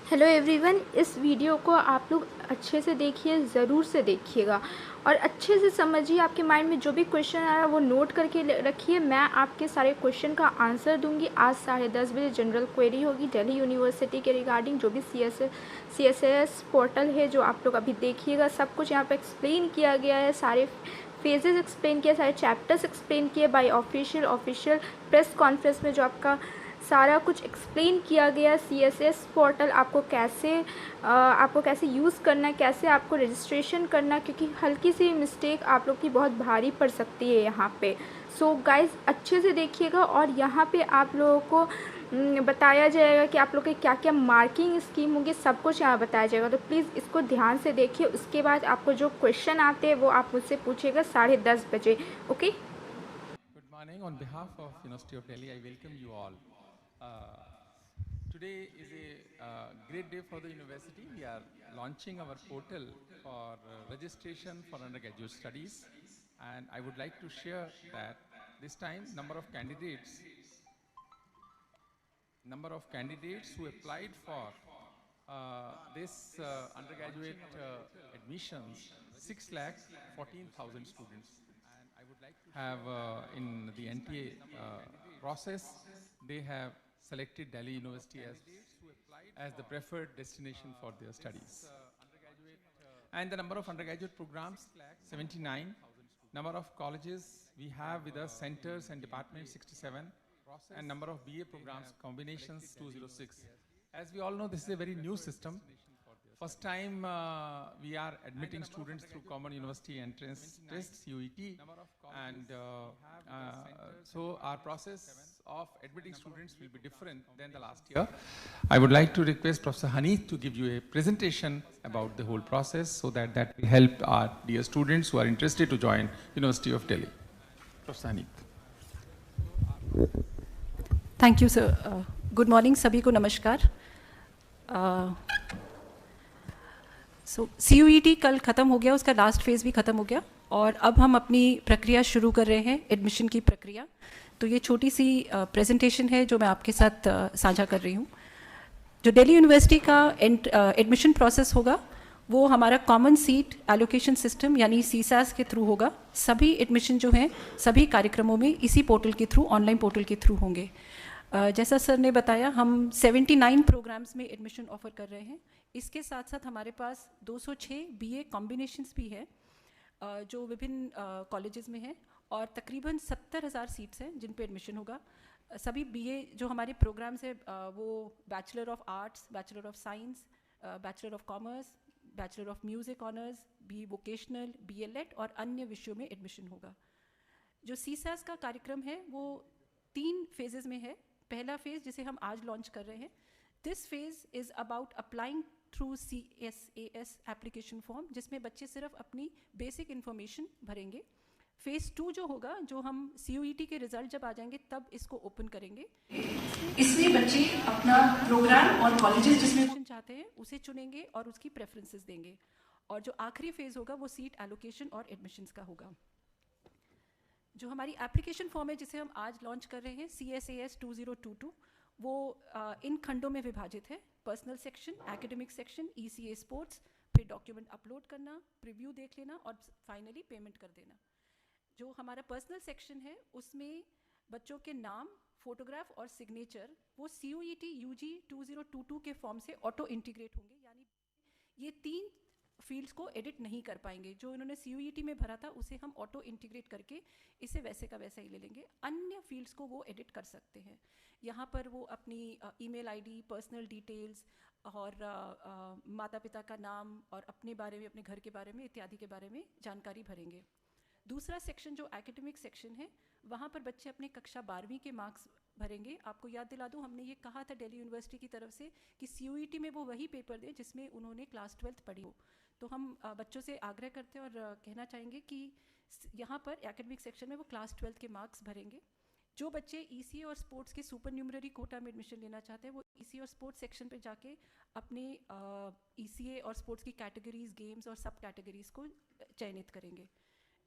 Hello everyone, इस video को आप लोग अच्छे से देखिए, ज़रूर से देखिएगा और अच्छे से समझिए। आपके माइंड में जो भी क्वेश्चन आ रहा है वो नोट करके रखिए। मैं आपके सारे क्वेश्चन का आंसर दूंगी। आज 10:30 बजे जनरल क्वेरी होगी दिल्ली यूनिवर्सिटी के रिगार्डिंग। जो भी सी एस एस पोर्टल है जो आप लोग अभी देखिएगा, सब कुछ यहाँ पर एक्सप्लेन किया गया है। सारे फेजेस एक्सप्लेन किए, सारे चैप्टर्स एक्सप्लेन किए बाय ऑफिशियल प्रेस कॉन्फ्रेंस में जो आपका सारा कुछ एक्सप्लेन किया गया। CSS पोर्टल आपको कैसे यूज़ करना है, कैसे आपको रजिस्ट्रेशन करना है, क्योंकि हल्की सी मिस्टेक आप लोग की बहुत भारी पड़ सकती है यहाँ पे। सो गाइस, अच्छे से देखिएगा और यहाँ पे आप लोगों को बताया जाएगा कि आप लोग के क्या क्या मार्किंग स्कीम होंगी, सब कुछ यहाँ बताया जाएगा। तो प्लीज़ इसको ध्यान से देखिए। उसके बाद आपको जो क्वेश्चन आते हैं वो आप मुझसे पूछिएगा 10:30 बजे। Okay. Good morning. On behalf of University of Delhi, I welcome you all. Uh, Today is a great day for the university. We are launching our portal for registration for undergraduate studies, and I would like to share that this time number of candidates who applied for this undergraduate admissions, 6,14,000 students. And I would like to have in the NTA process, they have selected Delhi University as the preferred destination for their studies. And the number of undergraduate programs, 79. Number of colleges, we have with us centers and departments, 67. And number of BA programs, combinations, 206. As we all know, this is a very new system. First time we are admitting students through Common University Entrance Test, CUET, and so our process of admitting students will be different than the last year. I would like to request Professor Haneeth to give you a presentation about the whole process so that will help our dear students who are interested to join University of Delhi. Professor Haneeth. Thank you sir. Good morning सभी को, नमस्कार। सो CUET कल ख़त्म हो गया, उसका last phase भी ख़त्म हो गया और अब हम अपनी प्रक्रिया शुरू कर रहे हैं, एडमिशन की प्रक्रिया। तो ये छोटी सी प्रेजेंटेशन है जो मैं आपके साथ साझा कर रही हूँ। जो दिल्ली यूनिवर्सिटी का एडमिशन प्रोसेस होगा वो हमारा कॉमन सीट एलोकेशन सिस्टम यानी CSAS के थ्रू होगा। सभी एडमिशन जो हैं सभी कार्यक्रमों में इसी पोर्टल के थ्रू, ऑनलाइन पोर्टल के थ्रू होंगे। जैसा सर ने बताया, हम 79 प्रोग्राम्स में एडमिशन ऑफर कर रहे हैं। इसके साथ साथ हमारे पास 206 BA कॉम्बिनेशंस भी है जो विभिन्न कॉलेजेस में हैं और तकरीबन 70,000 सीट्स हैं जिन पे एडमिशन होगा। सभी BA जो हमारे प्रोग्राम्स हैं वो bachelor of arts, bachelor of science, bachelor of commerce, bachelor of music honours, BE vocational, BLED और अन्य विषयों में एडमिशन होगा। जो CSAS का कार्यक्रम है वो 3 फेजेस में है। पहला फेज़ जिसे हम आज लॉन्च कर रहे हैं, this phase is about applying through CSAS application form, जिसमें बच्चे सिर्फ अपनी बेसिक इन्फॉर्मेशन भरेंगे। फेज़ 2 जो होगा, जो हम CUET के रिजल्ट जब आ जाएंगे तब इसको ओपन करेंगे। इसमें बच्चे अपना प्रोग्राम और कॉलेजेस जिसमें एडमिशन चाहते हैं उसे चुनेंगे और उसकी प्रेफरेंसेस देंगे। और जो आखिरी फेज़ होगा वो सीट एलोकेशन और एडमिशन्स का होगा। जो हमारी एप्लीकेशन फॉर्म है जिसे हम आज लॉन्च कर रहे हैं, CSAS 2022, वो इन खंडों में विभाजित है। Personal section, academic section, ECA sports, फिर डॉक्यूमेंट अपलोड करना, प्रीव्यू देख लेना और फाइनली पेमेंट कर देना। जो हमारा पर्सनल सेक्शन है उसमें बच्चों के नाम, फोटोग्राफ और सिग्नेचर वो CUET UG 2022 के फॉर्म से ऑटो इंटीग्रेट होंगे, यानी ये 3 फील्ड्स को एडिट नहीं कर पाएंगे। जो इन्होंने CUET में भरा था उसे हम ऑटो इंटीग्रेट करके इसे वैसे का वैसा ही ले लेंगे। अन्य फील्ड्स को वो एडिट कर सकते हैं। यहाँ पर वो अपनी ईमेल आईडी, पर्सनल डिटेल्स और माता पिता का नाम और अपने बारे में, अपने घर के बारे में इत्यादि के बारे में जानकारी भरेंगे। दूसरा सेक्शन जो एकेडमिक सेक्शन है, वहाँ पर बच्चे अपने कक्षा 12वीं के मार्क्स भरेंगे। आपको याद दिला दूँ, हमने ये कहा था दिल्ली यूनिवर्सिटी की तरफ से कि CUET में वो वही पेपर दें जिसमें उन्होंने क्लास 12th पढ़ी हो। तो हम बच्चों से आग्रह करते हैं और कहना चाहेंगे कि यहाँ पर एकेडमिक सेक्शन में वो क्लास 12th के मार्क्स भरेंगे। जो बच्चे ECA और स्पोर्ट्स के सुपर न्यूमररी कोटा में एडमिशन लेना चाहते हैं वो ECA और स्पोर्ट्स सेक्शन पे जाके अपने ECA और स्पोर्ट्स की कैटेगरीज, गेम्स और सब कैटेगरीज को चयनित करेंगे।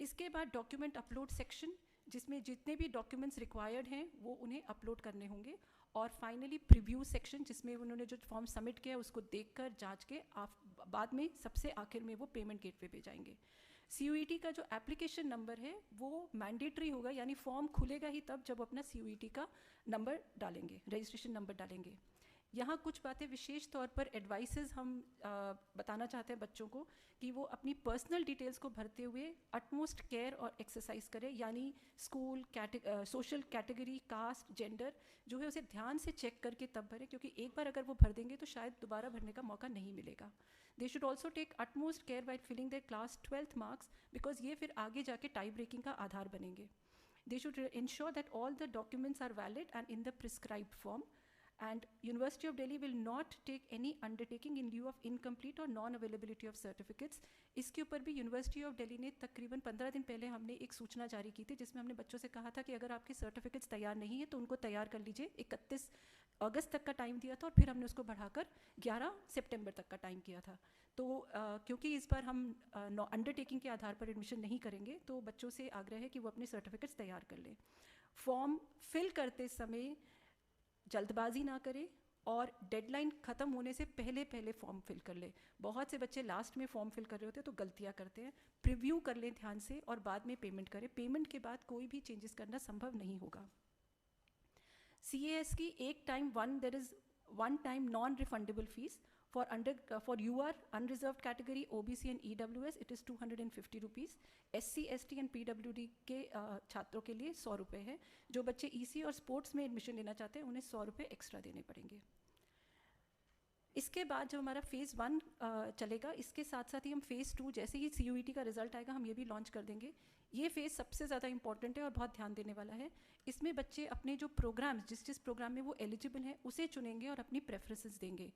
इसके बाद डॉक्यूमेंट अपलोड सेक्शन, जिसमें जितने भी डॉक्यूमेंट्स रिक्वायर्ड हैं वो उन्हें अपलोड करने होंगे और फाइनली प्रीव्यू सेक्शन, जिसमें उन्होंने जो फॉर्म सबमिट किया है उसको देखकर जांच के बाद में सबसे आखिर में वो पेमेंट गेटवे पे जाएंगे। CUET का जो एप्लीकेशन नंबर है वो मैंडेटरी होगा, यानी फॉर्म खुलेगा ही तब जब अपना CUET का नंबर डालेंगे, रजिस्ट्रेशन नंबर डालेंगे। यहाँ कुछ बातें विशेष तौर पर एडवाइसेस हम बताना चाहते हैं बच्चों को कि वो अपनी पर्सनल डिटेल्स को भरते हुए अटमोस्ट केयर और एक्सरसाइज करें, यानी school, social category, caste, gender जो है उसे ध्यान से चेक करके तब भरें, क्योंकि एक बार अगर वो भर देंगे तो शायद दोबारा भरने का मौका नहीं मिलेगा। They should also take utmost care by filling their class 12th marks, because ये फिर आगे जाके टाई ब्रेकिंग का आधार बनेंगे। They should ensure that all the documents are valid and in the prescribed form, and University of Delhi will not take any undertaking in lieu of incomplete or non-availability of certificates। इसके ऊपर भी University of Delhi ने तकरीबन 15 दिन पहले हमने एक सूचना जारी की थी, जिसमें हमने बच्चों से कहा था कि अगर आपके सर्टिफिकेट्स तैयार नहीं है तो उनको तैयार कर लीजिए। 31 अगस्त तक का टाइम दिया था और फिर हमने उसको बढ़ाकर 11 सितंबर तक का टाइम किया था। तो क्योंकि इस बार हम अंडरटेकिंग के आधार पर एडमिशन नहीं करेंगे, तो बच्चों से आग्रह है कि वो अपने सर्टिफिकेट्स तैयार कर लें। फॉर्म फिल करते समय जल्दबाजी ना करें और डेडलाइन ख़त्म होने से पहले पहले फॉर्म फिल कर लें। बहुत से बच्चे लास्ट में फॉर्म फिल कर रहे होते हैं तो गलतियां करते हैं। प्रीव्यू कर लें ध्यान से और बाद में पेमेंट करें। पेमेंट के बाद कोई भी चेंजेस करना संभव नहीं होगा। CAS की there is one time non refundable fees for UR, unreserved category, OBC and EWS, it is 250 rupees। SC, ST and PWD के छात्रों के लिए 100 रुपये है। जो बच्चे EC और स्पोर्ट्स में एडमिशन लेना चाहते हैं उन्हें 100 रुपये एक्स्ट्रा देने पड़ेंगे। इसके बाद जब हमारा फेज़ 1 चलेगा, इसके साथ साथ ही हम फेज़ 2, जैसे ही CUET का रिजल्ट आएगा हम ये भी लॉन्च कर देंगे। ये फेज़ सबसे ज़्यादा इंपॉर्टेंट है और बहुत ध्यान देने वाला है। इसमें बच्चे अपने जो प्रोग्राम्स, जिस प्रोग्राम में वो एलिजिबल हैं उसे चुनेंगे और अपनी प्रेफरेंसेस देंगे।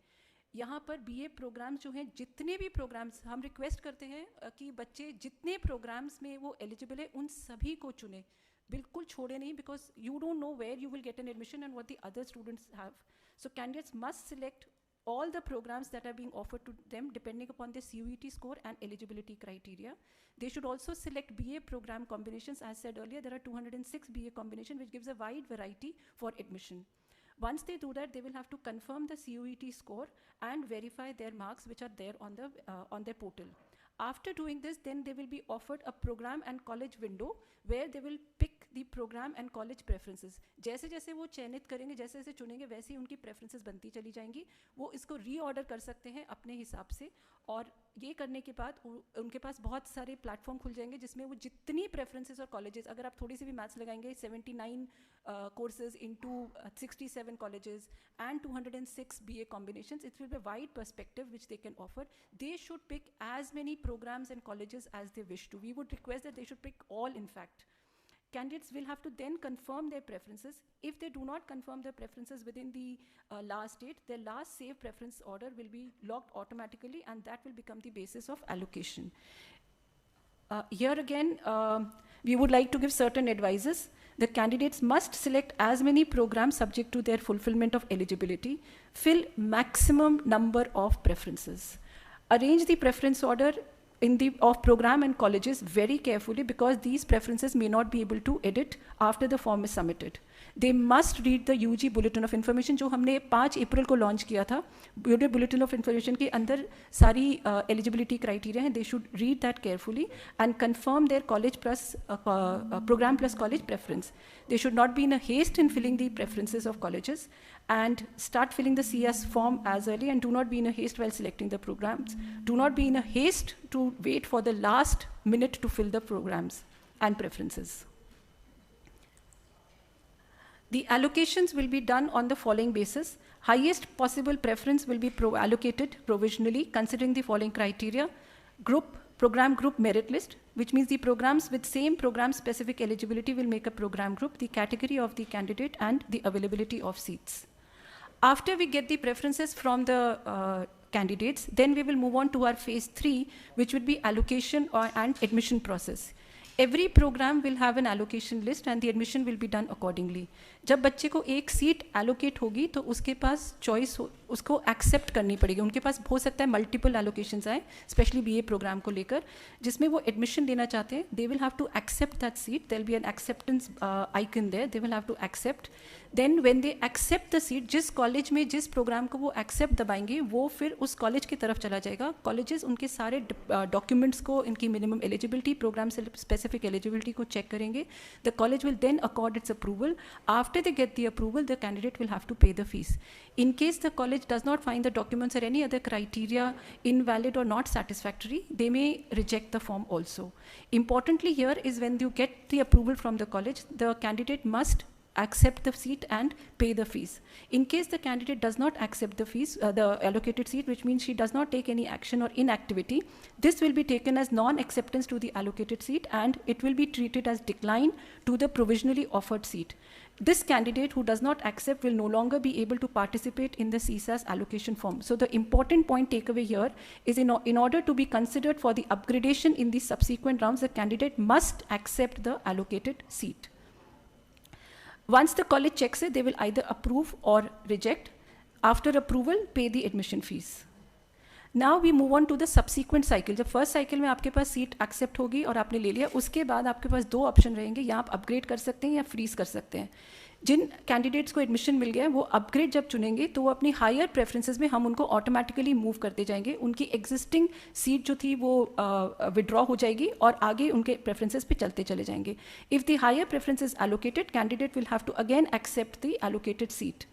यहाँ पर BA प्रोग्राम्स जो हैं, जितने भी प्रोग्राम्स, हम रिक्वेस्ट करते हैं कि बच्चे जितने प्रोग्राम्स में वो एलिजिबल है उन सभी को चुने, बिल्कुल छोड़े नहीं, because you don't know where you will get an admission and what the other students have. So candidates must select all the programs that are being offered to them depending upon their CUET score and eligibility criteria. They should also select BA program combinations. As said earlier, there are 206 BA combinations, which gives a wide variety for admission. Once they do that, they will have to confirm the CUET score and verify their marks, which are there on their portal. After doing this, then they will be offered a program and college window where they will pick the program and college preferences. जैसे जैसे वो चयनित करेंगे, जैसे जैसे चुनेंगे, वैसे ही उनकी preferences बनती चली जाएंगी। वो इसको रीऑर्डर कर सकते हैं अपने हिसाब से, और ये करने के बाद उनके पास बहुत सारे प्लेटफॉर्म खुल जाएंगे जिसमें वो जितनी प्रेफरेंसेस और कॉलेजेस, अगर आप थोड़ी सी भी मैथ्स लगाएंगे, 79 courses into 67 colleges and 206 BA combinations, it will be a wide perspective which they can offer. They should pick as many programs and colleges as they wish to. We would request that they should pick all, in fact. Candidates will have to then confirm their preferences. If they do not confirm their preferences within the last date, their last save preference order will be locked automatically, and that will become the basis of allocation. Here again, we would like to give certain advices. The candidates must select as many programs subject to their fulfillment of eligibility. Fill maximum number of preferences. Arrange the preference order of program and colleges very carefully, because these preferences may not be able to edit after the form is submitted. They must read the UG Bulletin of Information, जो हमने 5 अप्रैल को launch किया था। UG Bulletin of Information के अंदर सारी eligibility criteria हैं। They should read that carefully and confirm their college plus program plus college preference. They should not be in a haste in filling the preferences of colleges, and start filling the CS form as early, and do not be in a haste while selecting the programs. Do not be in a haste to wait for the last minute to fill the programs and preferences. The allocations will be done on the following basis. Highest possible preference will be allocated provisionally, considering the following criteria. Program group merit list, which means the programs with same program specific eligibility will make a program group, the category of the candidate and the availability of seats. After we get the preferences from the candidates, then we will move on to our phase 3, which would be allocation and admission process. Every program will have an allocation list and the admission will be done accordingly. जब बच्चे को एक seat allocate होगी तो उसके पास choice उसको accept करनी पड़ेगी. उनके पास हो सकता है मल्टीपल एलोकेशंस आए, स्पेशली बीए प्रोग्राम को लेकर, जिसमें वो एडमिशन लेना चाहते हैं. They will have to accept that seat. There will be an acceptance icon there. They will have to accept. Then when they accept the seat, जिस college में जिस प्रोग्राम को वो एक्सेप्ट दबाएंगे वो फिर उस कॉलेज की तरफ चला जाएगा. कॉलेजेस उनके सारे डॉक्यूमेंट्स को, इनकी मिनिमम एलिजिबिलिटी, प्रोग्राम से स्पेसिफिक एलिजिबिलिटी को चेक करेंगे. The college will then accord its approval. After they get the approval, the candidate will have to pay the fees. In case the college does not find the documents or any other criteria invalid or not satisfactory, they may reject the form also. Importantly here is when you get the approval from the college, the candidate must accept the seat and pay the fees. In case the candidate does not accept the fees, the allocated seat, which means she does not take any action or inactivity, this will be taken as non-acceptance to the allocated seat and it will be treated as decline to the provisionally offered seat. This candidate who does not accept will no longer be able to participate in the CSAS allocation form. So the important point takeaway here is in order to be considered for the upgradation in the subsequent rounds, the candidate must accept the allocated seat. Once the college checks it, they will either approve or reject. After approval, pay the admission fees. Now we move on to the subsequent cycle. जब first cycle में आपके पास seat accept होगी और आपने ले लिया, उसके बाद आपके पास दो ऑप्शन रहेंगे, या आप अपग्रेड कर सकते हैं या फ्रीज कर सकते हैं. जिन कैंडिडेट्स को एडमिशन मिल गया है वो अपग्रेड जब चुनेंगे तो वो अपनी हायर प्रेफरेंसेस में हम उनको ऑटोमेटिकली मूव करते जाएंगे. उनकी एग्जिस्टिंग सीट जो थी वो विड्रॉ हो जाएगी और आगे उनके प्रेफरेंसेस पे चलते चले जाएंगे. If the higher preference is allocated, candidate will have to again accept the allocated seat.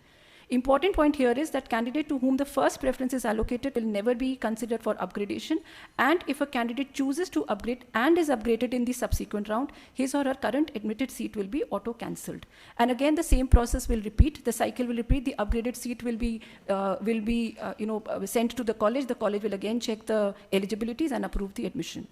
Important point here is that candidate to whom the first preference is allocated will never be considered for upgradation, and if a candidate chooses to upgrade and is upgraded in the subsequent round, his or her current admitted seat will be auto-cancelled. And again, the same process will repeat. The cycle will repeat. The upgraded seat will be sent to the college. The college will again check the eligibilities and approve the admission.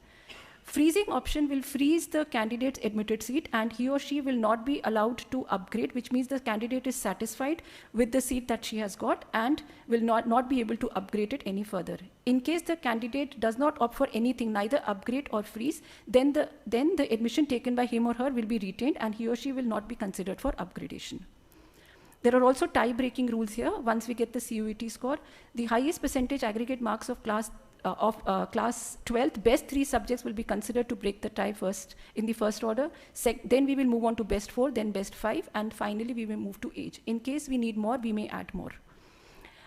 Freezing option will freeze the candidate's admitted seat and he or she will not be allowed to upgrade, which means the candidate is satisfied with the seat that she has got and will not be able to upgrade it any further. In case the candidate does not opt for anything, neither upgrade or freeze, then the admission taken by him or her will be retained and he or she will not be considered for upgradation. There are also tie-breaking rules here. Once we get the CUET score, the highest percentage aggregate marks of class 12th, best 3 subjects will be considered to break the tie first in the first order. Then we will move on to best 4, then best 5, and finally we will move to age. In case we need more, we may add more.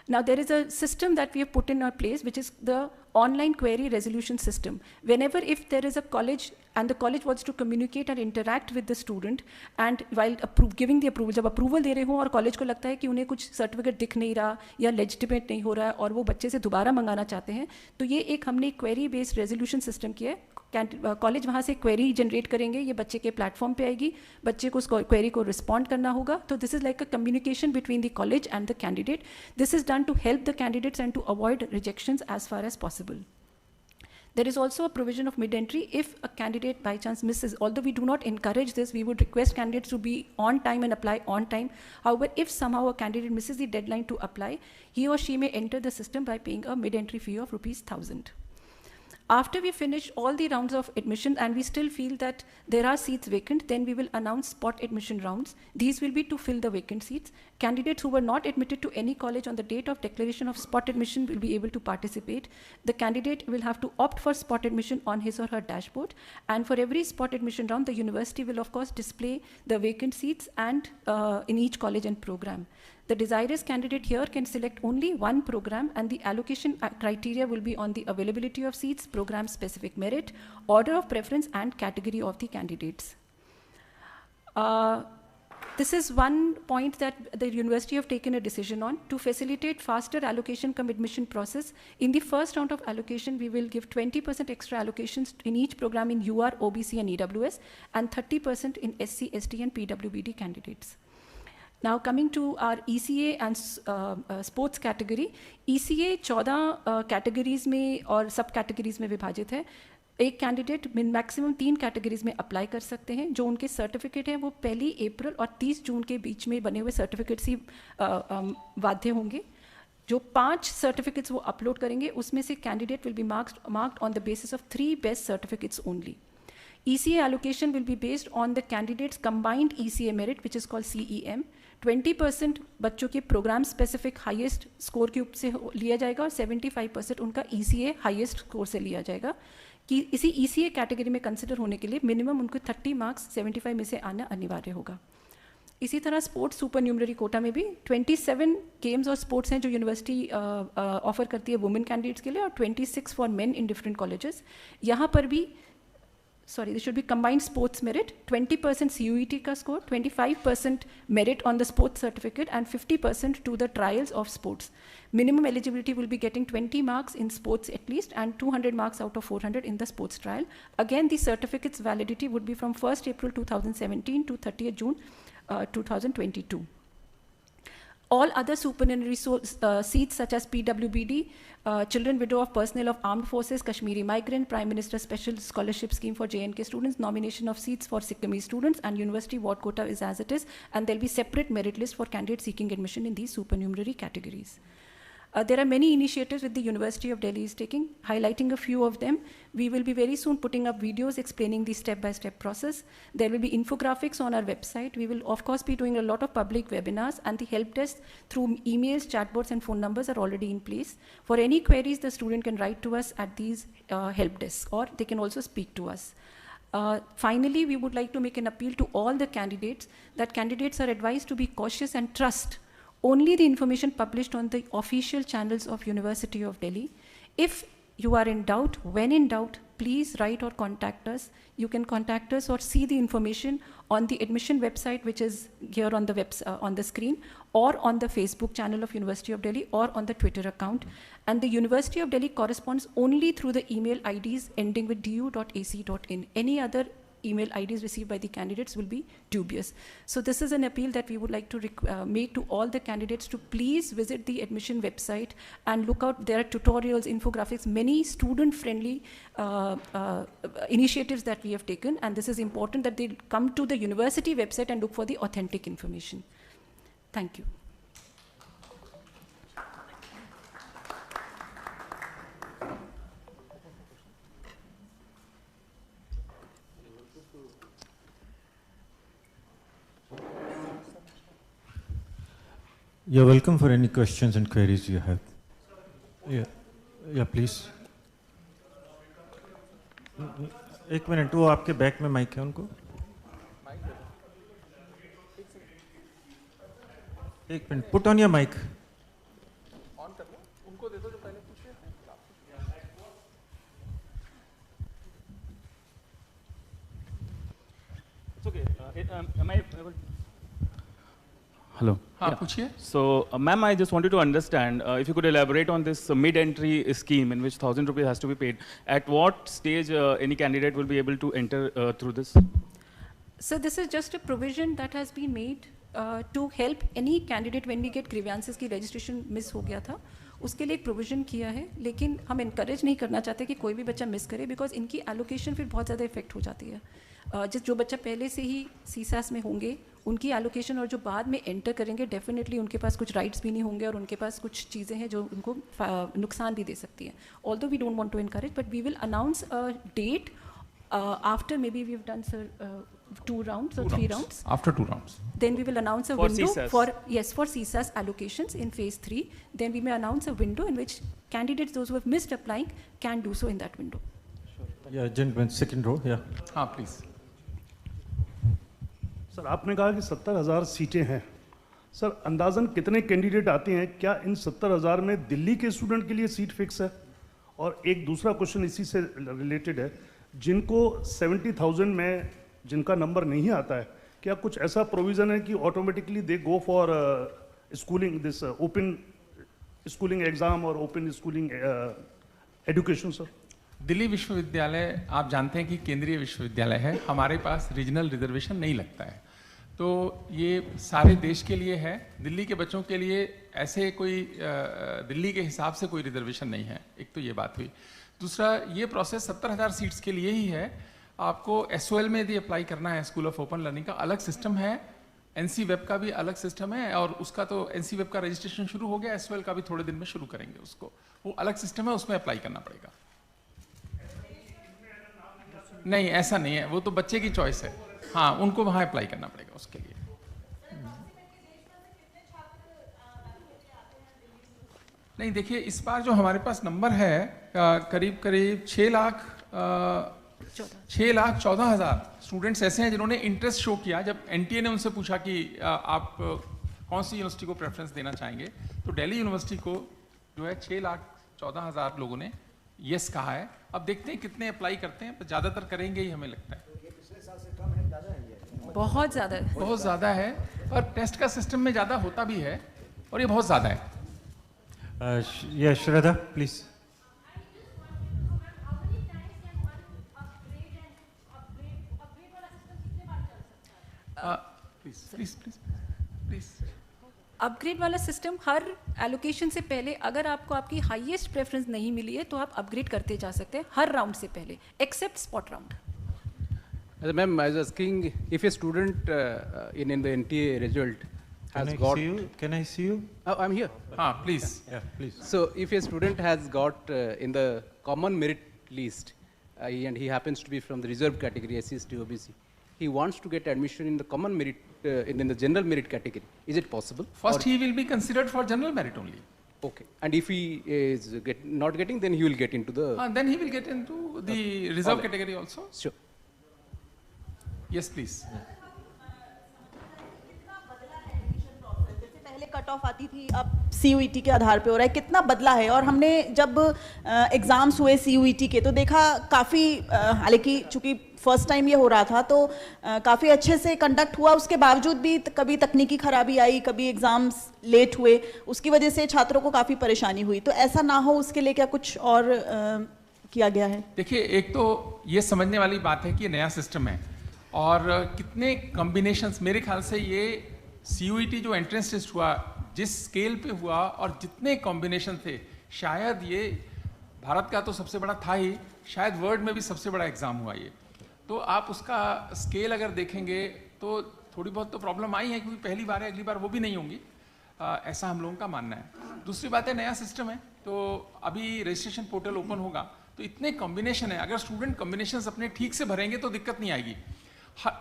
Now there is a system that we have put in our place, which is the online query resolution system. Whenever if there is a college and the college wants to communicate and interact with the student, and while giving the approval, जब approval दे रहे हो और college को लगता है कि उन्हें कुछ certificate दिख नहीं रहा या legitimate नहीं हो रहा है और वो बच्चे से दोबारा मंगाना चाहते हैं, तो ये एक हमने query based resolution system किया है. कॉलेज वहाँ से क्वेरी जनरेट करेंगे, ये बच्चे के प्लेटफॉर्म पे आएगी, बच्चे को उस क्वेरी को रिस्पॉन्ड करना होगा. तो this is like a communication between the college and the candidate. This is done to help the candidates and to avoid rejections as far as possible. There is also a provision of mid-entry if a candidate by chance misses. Although we do not encourage this, we would request candidates to be on time and apply on time. However, if somehow a candidate misses the deadline to apply, he or she may enter the system by paying a mid-entry fee of ₹1,000. After we finish all the rounds of admission and we still feel that there are seats vacant, then we will announce spot admission rounds. These will be to fill the vacant seats. Candidates who were not admitted to any college on the date of declaration of spot admission will be able to participate. The candidate will have to opt for spot admission on his or her dashboard. And for every spot admission round, the university will of course display the vacant seats and in each college and program. The desirous candidate here can select only one program, and the allocation criteria will be on the availability of seats, program specific merit, order of preference, and category of the candidates. This is one point that the university have taken a decision on to facilitate faster allocation cum admission process. In the first round of allocation, we will give 20% extra allocations in each program in UR, OBC, and EWS, and 30% in SC, ST, and PWBD candidates. Now coming to our ECA and sports category, ECA 14 categories में और सब categories में विभाजित है. एक candidate maximum 3 categories में apply कर सकते हैं. जो उनके सर्टिफिकेट हैं वो 1 अप्रैल और 30 जून के बीच में बने हुए सर्टिफिकेट्स ही बाध्य होंगे. जो 5 सर्टिफिकेट्स वो अपलोड करेंगे उसमें से candidate will be marked on the basis of 3 best certificates only. ECA allocation will be based on the candidates' combined ECA merit, which is called CEM. 20% बच्चों के प्रोग्राम स्पेसिफिक हाईएस्ट स्कोर के से लिया जाएगा और 75% उनका ECA हाईएस्ट स्कोर से लिया जाएगा कि इसी ECA कैटेगरी में कंसिडर होने के लिए मिनिमम उनको 30 मार्क्स 75 में से आना अनिवार्य होगा. इसी तरह स्पोर्ट्स सुपर न्यूमररी कोटा में भी 27 गेम्स और स्पोर्ट्स हैं जो यूनिवर्सिटी ऑफर करती है वुमेन कैंडिडेट्स के लिए और 26 for main in different colleges. यहाँ पर भी this should be combined sports merit, 20% CUET का score, 25% merit on the sports certificate and 50% to the trials of sports. Minimum eligibility will be getting 20 marks in sports at least and 200 marks out of 400 in the sports trial. Again, the certificate's validity would be from 1st April 2017 to 30th June 2022. All other supernumerary seats such as PWBD, Children Widow of Personnel of Armed Forces, Kashmiri Migrant, Prime Minister Special Scholarship Scheme for J&K students, nomination of seats for Sikkimese students and university ward quota is as it is, and there will be separate merit list for candidates seeking admission in these supernumerary categories. There are many initiatives that the University of Delhi is taking, highlighting a few of them. We will be very soon putting up videos explaining the step-by-step process. There will be infographics on our website. We will, of course, be doing a lot of public webinars, and the help desk through emails, chatbots, and phone numbers are already in place. For any queries, the student can write to us at these help desks, or they can also speak to us. Finally, we would like to make an appeal to all the candidates that candidates are advised to be cautious and trust only the information published on the official channels of University of Delhi. If you are in doubt, when in doubt, please write or contact us. You can contact us or see the information on the admission website, which is here on the on the screen, or on the Facebook channel of University of Delhi, or on the Twitter account. And the University of Delhi corresponds only through the email IDs ending with du.ac.in. Any other email IDs received by the candidates will be dubious. So this is an appeal that we would like to make to all the candidates to please visit the admission website and look out. There are tutorials, infographics, many student-friendly initiatives that we have taken, and this is important that they come to the university website and look for the authentic information. Thank you. You're welcome for any questions and queries you have. Yeah, please. एक minute, वो आपके back में mic है उनको. एक minute, put on your mic. On कर लो, उनको दे दो जो पहले पूछे. It's okay. Am I able? Hello. हाँ, पूछिए. So, ma'am, I just wanted to understand if you could elaborate on this mid-entry scheme in which 1,000 rupees has to be paid. At what stage any candidate will be able to enter through this? So this is just a provision that has been made to help any candidate when we get grievances की registration miss हो गया था, उसके लिए एक provision किया है. लेकिन हम encourage नहीं करना चाहते कि कोई भी बच्चा मिस करे, बिकॉज इनकी allocation फिर बहुत ज़्यादा इफेक्ट हो जाती है. जो बच्चा पहले से ही CSAS में होंगे, उनकी एलोकेशन और जो बाद में एंटर करेंगे, डेफिनेटली उनके पास कुछ राइट्स भी नहीं होंगे और उनके पास कुछ चीज़ें हैं जो उनको नुकसान भी दे सकती हैं. Although we don't want to encourage, but we will announce a date after maybe we've done 2 rounds or 3 rounds. After 2 rounds. Then we will announce a for window CSAS. for CSAS allocations in phase 3. Then we may announce a window in which candidates, those who have missed applying, can do so in that window. Yeah, gentlemen, second row. Yeah. हाँ, please. Sir, आपने कहा कि 70,000 सीटें हैं. Sir, अंदाज़न कितने candidate आते हैं? क्या इन 70,000 में दिल्ली के स्टूडेंट के लिए सीट फिक्स है? और एक दूसरा क्वेश्चन इसी से रिलेटेड है, जिनको 70,000 में जिनका नंबर नहीं आता है, क्या कुछ ऐसा प्रोविज़न है कि automatically they go for schooling, this open schooling exam और open schooling education? Sir, Delhi विश्वविद्यालय आप जानते हैं कि केंद्रीय विश्वविद्यालय है, हमारे पास रीजनल रिजर्वेशन नहीं लगता है. तो ये सारे देश के लिए है. दिल्ली के बच्चों के लिए ऐसे कोई दिल्ली के हिसाब से कोई रिजर्वेशन नहीं है. एक तो ये बात हुई. दूसरा, ये प्रोसेस 70,000 सीट्स के लिए ही है. आपको SOL में यदि अप्लाई करना है, स्कूल ऑफ ओपन लर्निंग का अलग सिस्टम है, NC वेब का भी अलग सिस्टम है, और उसका तो NC वेब का रजिस्ट्रेशन शुरू हो गया, SOL का भी थोड़े दिन में शुरू करेंगे. उसको वो अलग सिस्टम है, उसमें अप्लाई करना पड़ेगा. नहीं, ऐसा नहीं है, वो तो बच्चे की चॉइस है। हाँ, उनको वहाँ अप्लाई करना पड़ेगा उसके लिए। नहीं देखिए, इस बार जो हमारे पास नंबर है करीब 6,14,000 स्टूडेंट्स ऐसे हैं जिन्होंने इंटरेस्ट शो किया। जब एनटीए ने उनसे पूछा कि आप कौन सी यूनिवर्सिटी को प्रेफरेंस देना चाहेंगे, तो दिल्ली यूनिवर्सिटी को जो है 6,14,000 लोगों ने यस कहा है। अब देखते हैं कितने अप्लाई करते हैं, पर ज़्यादातर करेंगे ही हमें लगता है। बहुत ज़्यादा है। बहुत ज़्यादा है, और टेस्ट का सिस्टम में ज़्यादा होता भी है, और ये बहुत ज़्यादा है। Yeah, Shraddha, please. Please. Upgrade वाला सिस्टम हर एलोकेशन से पहले, अगर आपको आपकी हाईएस्ट प्रेफरेंस नहीं मिली है तो आप अपग्रेड करते जा सकते हैं हर राउंड से पहले, except spot round. Ma'am, I was asking if a student in the NTA result has got. Can I see you? Oh, I'm here. हाँ, please. Yeah, please. So, if a student has got in the common merit list and he happens to be from the reserved category, SC, ST, OBC, he wants to get admission in the common merit, in the general merit category. Is it possible? First, he will be considered for general merit only. Okay. And if he is not getting, then he will get into the. Then he will get into the reserve category also. Sure. Yes, please. पहले cut off आती थी, अब CUET के आधार पे हो रहा है, कितना बदला है? और हमने जब एग्जाम्स हुए CUET के तो देखा काफ़ी, हालांकि चूंकि फर्स्ट टाइम ये हो रहा था तो काफ़ी अच्छे से कंडक्ट हुआ, उसके बावजूद भी कभी तकनीकी खराबी आई, कभी एग्जाम्स लेट हुए, उसकी वजह से छात्रों को काफ़ी परेशानी हुई। तो ऐसा ना हो उसके लिए क्या कुछ और किया गया है? देखिए, एक तो ये समझने वाली बात है कि ये नया सिस्टम है और कितने कॉम्बिनेशंस, मेरे ख्याल से ये CUET जो एंट्रेंस टेस्ट हुआ, जिस स्केल पे हुआ और जितने कॉम्बिनेशन थे, शायद ये भारत का तो सबसे बड़ा था ही, शायद वर्ल्ड में भी सबसे बड़ा एग्जाम हुआ ये। तो आप उसका स्केल अगर देखेंगे तो थोड़ी बहुत तो प्रॉब्लम आई है, क्योंकि पहली बार है, अगली बार वो भी नहीं होंगी, ऐसा हम लोगों का मानना है। दूसरी बात है, नया सिस्टम है, तो अभी रजिस्ट्रेशन पोर्टल ओपन होगा तो इतने कॉम्बिनेशन है, अगर स्टूडेंट कॉम्बिनेशन अपने ठीक से भरेंगे तो दिक्कत नहीं आएगी।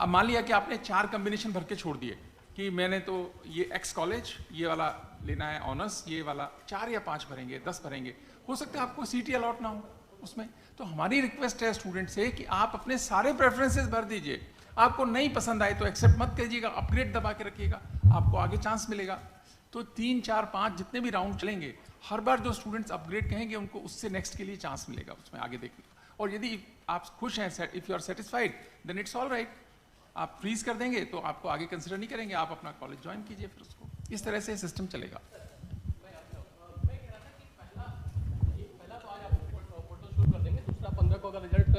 मान लिया कि आपने 4 कॉम्बिनेशन भर के छोड़ दिए कि मैंने तो ये एक्स कॉलेज, ये वाला लेना है ऑनर्स, ये वाला 4 या 5 भरेंगे, 10 भरेंगे, हो सकता है आपको सीटी अलॉट ना हो उसमें। तो हमारी रिक्वेस्ट है स्टूडेंट से कि आप अपने सारे प्रेफरेंसेस भर दीजिए, आपको नहीं पसंद आए तो एक्सेप्ट मत कीजिएगा, अपग्रेड दबा के रखिएगा, आपको आगे चांस मिलेगा। तो 3, 4, 5 जितने भी राउंड चलेंगे, हर बार जो स्टूडेंट्स अपग्रेड कहेंगे उनको उससे नेक्स्ट के लिए चांस मिलेगा उसमें आगे देखने का। और यदि आप खुश हैं, if you are satisfied, then it's all right, आप फ्रीज कर देंगे तो आपको आगे कंसिडर नहीं करेंगे, आप अपना कॉलेज ज्वाइन कीजिए, फिर उसको इस तरह से सिस्टम चलेगा। दूसरा 15 को अगर रिजल्ट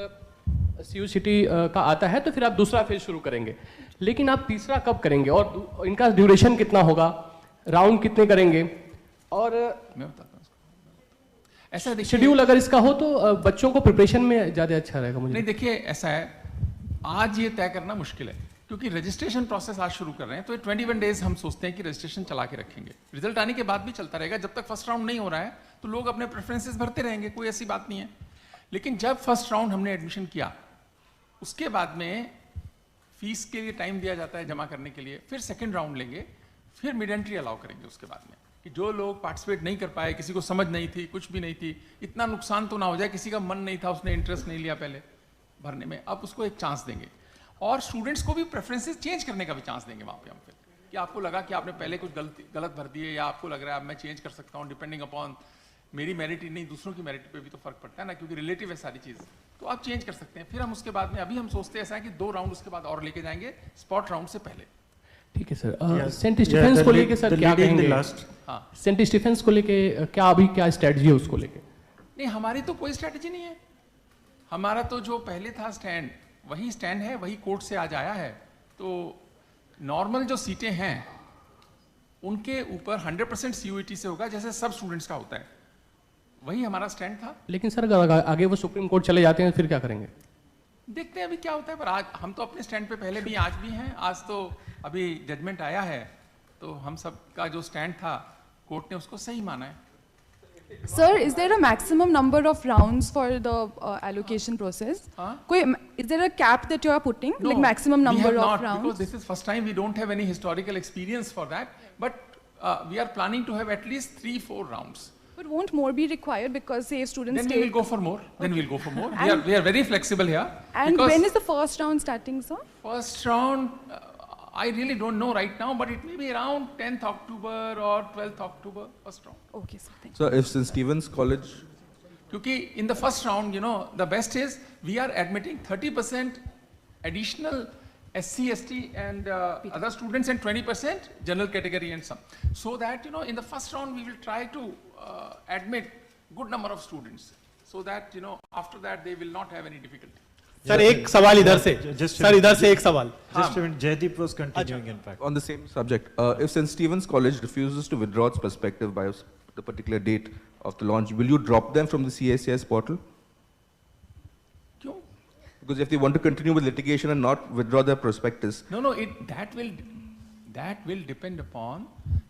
CUET का आता है तो फिर आप दूसरा फेज शुरू करेंगे, लेकिन आप तीसरा कब करेंगे और इनका ड्यूरेशन कितना होगा, राउंड कितने करेंगे? और मैं बताता हूँ ऐसा देखिए, शेड्यूल अगर इसका हो तो बच्चों को प्रिपरेशन में ज़्यादा अच्छा रहेगा मुझे। नहीं देखिए, ऐसा है, आज ये तय करना मुश्किल है क्योंकि रजिस्ट्रेशन प्रोसेस आज शुरू कर रहे हैं, तो 21 डेज हम सोचते हैं कि रजिस्ट्रेशन चला के रखेंगे, रिजल्ट आने के बाद भी चलता रहेगा। जब तक फर्स्ट राउंड नहीं हो रहा है तो लोग अपने प्रेफरेंसेस भरते रहेंगे, कोई ऐसी बात नहीं है। लेकिन जब फर्स्ट राउंड हमने एडमिशन किया, उसके बाद में फीस के लिए टाइम दिया जाता है जमा करने के लिए, फिर सेकेंड राउंड लेंगे, फिर मिड एंट्री अलाउ करेंगे उसके बाद में, कि जो लोग पार्टिसिपेट नहीं कर पाए, किसी को समझ नहीं थी, कुछ भी नहीं थी, इतना नुकसान तो ना हो जाए, किसी का मन नहीं था, उसने इंटरेस्ट नहीं लिया पहले भरने में, अब उसको एक चांस देंगे। और स्टूडेंट्स को भी प्रेफरेंसेस चेंज करने का भी चांस देंगे वहाँ पे हम फिर, कि आपको लगा कि आपने पहले कुछ गलत भर दिए, या आपको लग रहा है अब मैं चेंज कर सकता हूँ, डिपेंडिंग अपॉन मेरी मेरिट ही नहीं, दूसरों की मेरिट पे भी तो फर्क पड़ता है ना, क्योंकि रिलेटिव है सारी चीज़, तो आप चेंज कर सकते हैं। फिर हम उसके बाद में, अभी हम सोचते हैं ऐसा है कि 2 राउंड उसके बाद और लेके जाएंगे, स्पॉट राउंड से पहले। ठीक है सर। सेंट स्टीफेंस को लेके सर क्या कहेंगे? हाँ, सेंट स्टीफेंस को लेके क्या अभी क्या स्ट्रेटजी है उसको लेके? नहीं, हमारी तो कोई स्ट्रेटजी नहीं है, हमारा तो जो पहले था स्टैंड वही स्टैंड है, वही कोर्ट से आज आया है। तो नॉर्मल जो सीटें हैं उनके ऊपर 100% CUET से होगा, जैसे सब स्टूडेंट्स का होता है, वही हमारा स्टैंड था। लेकिन सर अगर आगे वो सुप्रीम कोर्ट चले जाते हैं फिर क्या करेंगे? देखते हैं अभी क्या होता है, पर आज हम तो अपने स्टैंड पे पहले भी, आज भी हैं। आज तो अभी जजमेंट आया है, तो हम सब का जो स्टैंड था कोर्ट ने उसको सही माना है। Sir, is there a maximum number of rounds for the allocation process? Is there a cap that you are putting, like maximum number we have of not, rounds? because this is first time we don't have any historical experience for that. But we are planning to have at least 3-4 rounds. But won't more be required because say students Then take... we will go for more. Then we will go for more. We are very flexible here. And when is the first round starting, sir? First round, I really don't know right now, but it may be around 10th October or 12th October, first round. Okay, sir. Thank you. So if St. Stephen's College... Because in the first round, you know, the best is we are admitting 30% additional SC, ST and other students and 20% general category and some. So that, you know, in the first round we will try to admit good number of students. So that, you know, after that they will not have any difficulty. Sir एक सवाल इधर से sir इधर से एक सवाल Just a minute, Jaideep was continuing in fact. On the same subject, if St. Stephen's College refuses to withdraw its perspective by the particular date of the launch, will you drop them from the CICS portal? Kyun? Because if they want to continue with litigation and not withdraw their prospectus... No, that will depend upon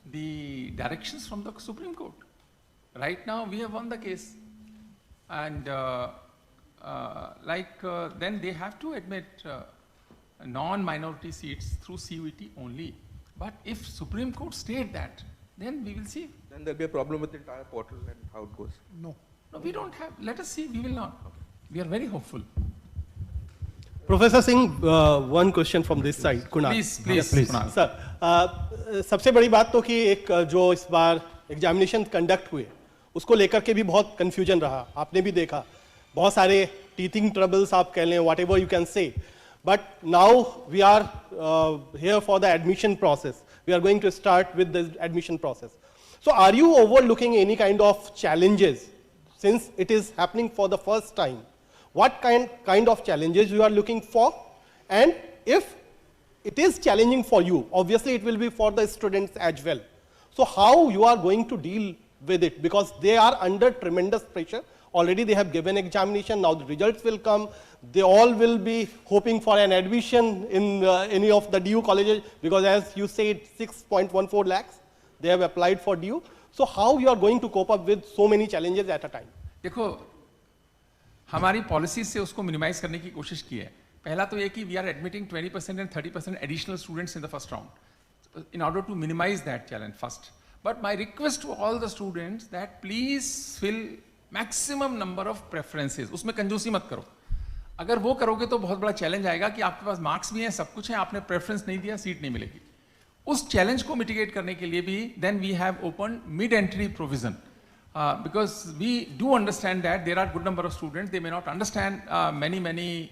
the directions from the Supreme Court. Right now we have won the case. And then they have to admit non-minority seats through CUET only. But if Supreme Court state that, then we will see. Then there'll be a problem with the entire portal and how it goes. No, we don't have. Let us see. We will not. We are very hopeful. Professor Singh, one question from this side. Kunal. Please. Kunal. Sir, सबसे बड़ी बात तो कि एक जो इस बार examination conduct हुए उसको लेकर के भी बहुत कंफ्यूजन रहा. आपने भी देखा बहुत सारे टीथिंग ट्रबल्स आप कह लें, whatever you can say. But now we are here for the admission process. We are going to start with the admission process. So are you overlooking any kind of challenges since it is happening for the first time? What kind of challenges you are looking for? And if it is challenging for you, obviously it will be for the students as well. So how you are going to deal with it? Because they are under tremendous pressure. Already they have given examination, now the results will come. They all will be hoping for an admission in any of the DU colleges because as you said 6.14 lakhs they have applied for DU. So how you are going to cope up with so many challenges at a time? देखो हमारी policy से उसको minimise करने की कोशिश की है. पहला तो ये कि we are admitting 20% and 30% additional students in the first round in order to minimize that challenge first. But my request to all the students that please fill maximum number of preferences. उसमें कंजूसी मत करो. अगर वो करोगे तो बहुत बड़ा चैलेंज आएगा कि आपके पास मार्क्स भी हैं, सब कुछ है, आपने प्रेफरेंस नहीं दिया, सीट नहीं मिलेगी. उस चैलेंज को मिटिगेट करने के लिए भी then we have open mid entry provision because we do understand that there are good number of students, they may not understand many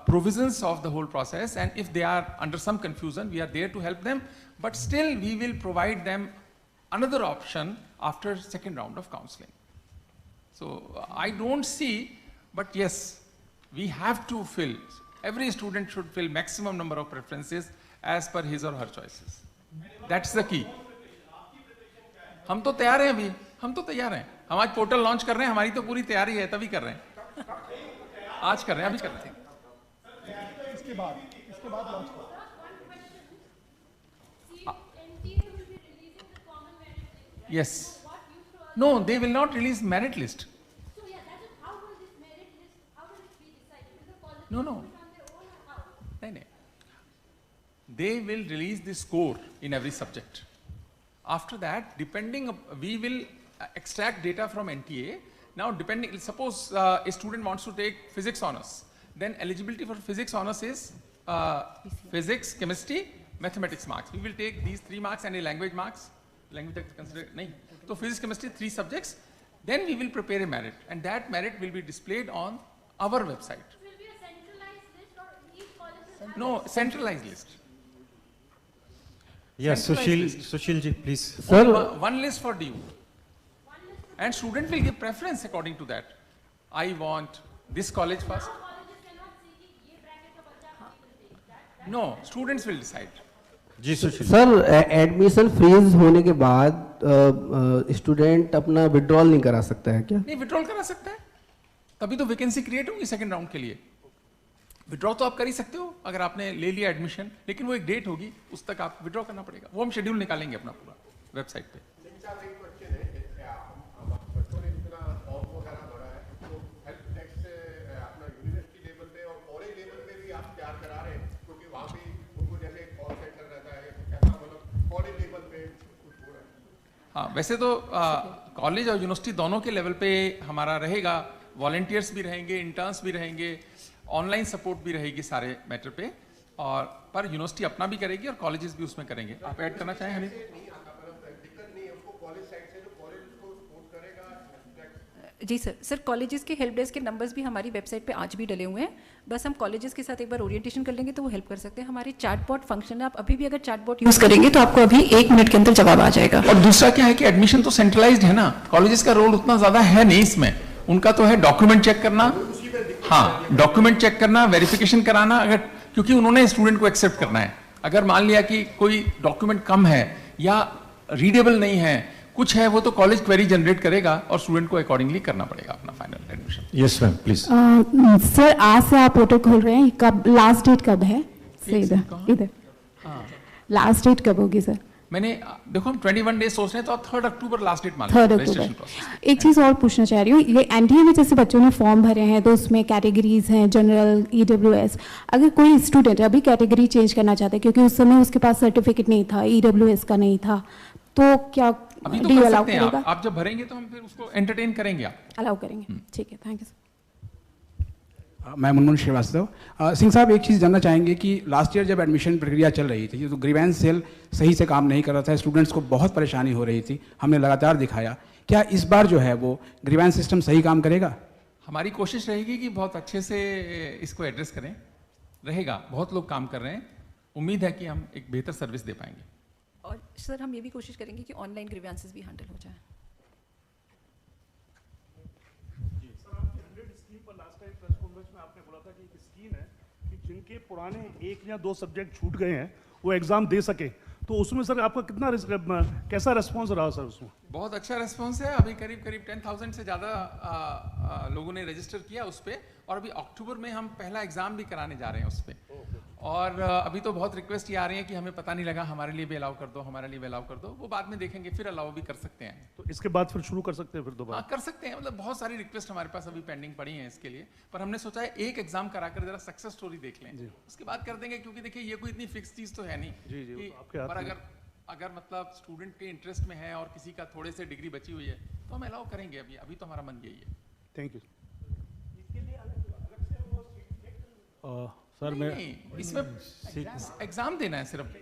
provisions of the whole process, and if they are under some confusion we are there to help them, but still we will provide them another option after second round of counseling. So I don't see, but yes, we have to fill, every student should fill maximum number of preferences as per his or her choices. That's the key. हम तो तैयार हैं अभी, हम तो तैयार हैं. हम आज पोर्टल लॉन्च कर रहे हैं, हमारी तो पूरी तैयारी है, तभी कर रहे हैं. आज कर रहे हैं, अभी कर रहे हैं. इसके बाद लॉन्च करो. Yes. No, they will not release merit list. No. No. They will release the score in every subject. After that, we will extract data from NTA. Now, suppose a student wants to take physics honors, then eligibility for physics honors is physics, chemistry, mathematics marks. We will take these 3 marks and a language marks. Language consider nahi. So physics, chemistry, 3 subjects. Then we will prepare a merit, and that merit will be displayed on our website. Will be a centralized list or each college? No, centralized list. Yes, Sushil ji, please. Sir, one list for DU. And student will give preference according to that. I want this college first. No, students will decide. जी Sushil. Sir admission freeze होने के बाद student अपना withdrawal नहीं करा सकता है क्या? नहीं, विड्रॉल करा सकता है, तभी तो वैकेंसी क्रिएट होगी सेकंड राउंड के लिए. विड्रॉ तो आप कर ही सकते हो अगर आपने ले लिया एडमिशन, लेकिन वो एक डेट होगी, उस तक आप विड्रॉ करना पड़ेगा. वो हम शेड्यूल निकालेंगे अपना पूरा वेबसाइट पे. वैसे तो कॉलेज और यूनिवर्सिटी दोनों के लेवल पे हमारा रहेगा, वॉलंटियर्स भी रहेंगे, इंटर्न्स भी रहेंगे, ऑनलाइन सपोर्ट भी रहेगी सारे मैटर पे, और पर यूनिवर्सिटी अपना भी करेगी और कॉलेजेस भी उसमें करेंगे। आप ऐड करना चाहें हनी? जी सर कॉलेजेस के हेल्प डेस्क के नंबर्स भी हमारी वेबसाइट पे आज भी डले हुए हैं, बस हम कॉलेजेस के साथ एक बार ओरिएंटेशन कर लेंगे तो वो हेल्प कर सकते हैं। हमारी चैटबॉट फंक्शन है, आप अभी भी अगर चैटबॉट यूज़ करेंगे तो आपको अभी 1 मिनट के अंदर जवाब आ जाएगा। और दूसरा क्या है कि एडमिशन तो सेंट्रलाइज्ड है ना, कॉलेजेस का रोल उतना ज़्यादा है नहीं इसमें, उनका तो है डॉक्यूमेंट चेक करना, हाँ डॉक्यूमेंट चेक करना, वेरिफिकेशन कराना, अगर क्योंकि उन्होंने स्टूडेंट को एक्सेप्ट करना है। अगर मान लिया कि कोई डॉक्यूमेंट कम है या रीडेबल नहीं है, कुछ है, वो तो कॉलेज क्वेरी जनरेट करेगा और स्टूडेंट को अकॉर्डिंगली करना पड़ेगा अपना final admission. Yes ma'am please. Sir आज से आप पोर्टल खोल रहे हैं, कब लास्ट डेट कब है? इधर लास्ट डेट कब होगी सर? मैंने देखो हम 21 डेज सोच रहे हैं, तो 3 अक्टूबर लास्ट डेट मान 3 अक्टूबर। एक चीज़ और पूछना चाह रही हूँ, ये एनडीए में जैसे बच्चों ने फॉर्म भरे हैं तो उसमें कैटेगरीज हैं, जनरल, ईडब्ल्यूएस। अगर कोई स्टूडेंट अभी कैटेगरी चेंज करना चाहता है क्योंकि उस समय उसके पास सर्टिफिकेट नहीं था, ईडब्ल्यूएस का नहीं था, तो क्या अभी तो कर सकते हैं आप जब भरेंगे तो हम फिर उसको एंटरटेन करेंगे, आप अलाउ करेंगे। ठीक है, थैंक यू सर। मैं मुनमुन श्रीवास्तव। सिंह साहब, एक चीज़ जानना चाहेंगे कि लास्ट ईयर जब एडमिशन प्रक्रिया चल रही थी तो ग्रीवेंस सेल सही से काम नहीं कर रहा था, स्टूडेंट्स को बहुत परेशानी हो रही थी, हमने लगातार दिखाया। क्या इस बार जो है वो ग्रीवेंस सिस्टम सही काम करेगा? हमारी कोशिश रहेगी कि बहुत अच्छे से इसको एड्रेस करें, रहेगा। बहुत लोग काम कर रहे हैं, उम्मीद है कि हम एक बेहतर सर्विस दे पाएंगे। और सर हम ये भी कोशिश करेंगे कि ऑनलाइन ग्रीवेंसेस भी हैंडल हो जाए। जिनके पुराने 1 या 2 सब्जेक्ट छूट गए हैं वो एग्जाम दे सके, तो उसमें सर आपका कितना कैसा रेस्पॉन्स रहा सर उसमें? बहुत अच्छा रेस्पॉन्स है। अभी करीब 10,000 से ज़्यादा लोगों ने रजिस्टर किया उस पर, और अभी अक्टूबर में हम पहला एग्जाम भी कराने जा रहे हैं उस पर। और अभी तो बहुत रिक्वेस्ट ये आ रही है कि हमें पता नहीं लगा, हमारे लिए भी अलाउ कर दो, हमारे लिए भी अलाउ कर दो। वो बाद में देखेंगे, फिर अलाउ भी कर सकते हैं। तो इसके बाद फिर शुरू कर सकते हैं फिर दोबारा? हाँ कर सकते हैं, मतलब बहुत सारी रिक्वेस्ट हमारे पास अभी पेंडिंग पड़ी हैं इसके लिए, पर हमने सोचा है एक एग्जाम कराकर जरा सक्सेस स्टोरी देख लें, उसके बाद कर देंगे। क्योंकि देखिए ये कोई इतनी फिक्स चीज़ तो है नहीं कि, पर अगर मतलब स्टूडेंट के इंटरेस्ट में है और किसी का थोड़े से डिग्री बची हुई है तो हम अलाउ करेंगे। अभी तो हमारा मन यही है। Thank you sir. मैं इसमें एग्जाम देना है, सिर्फ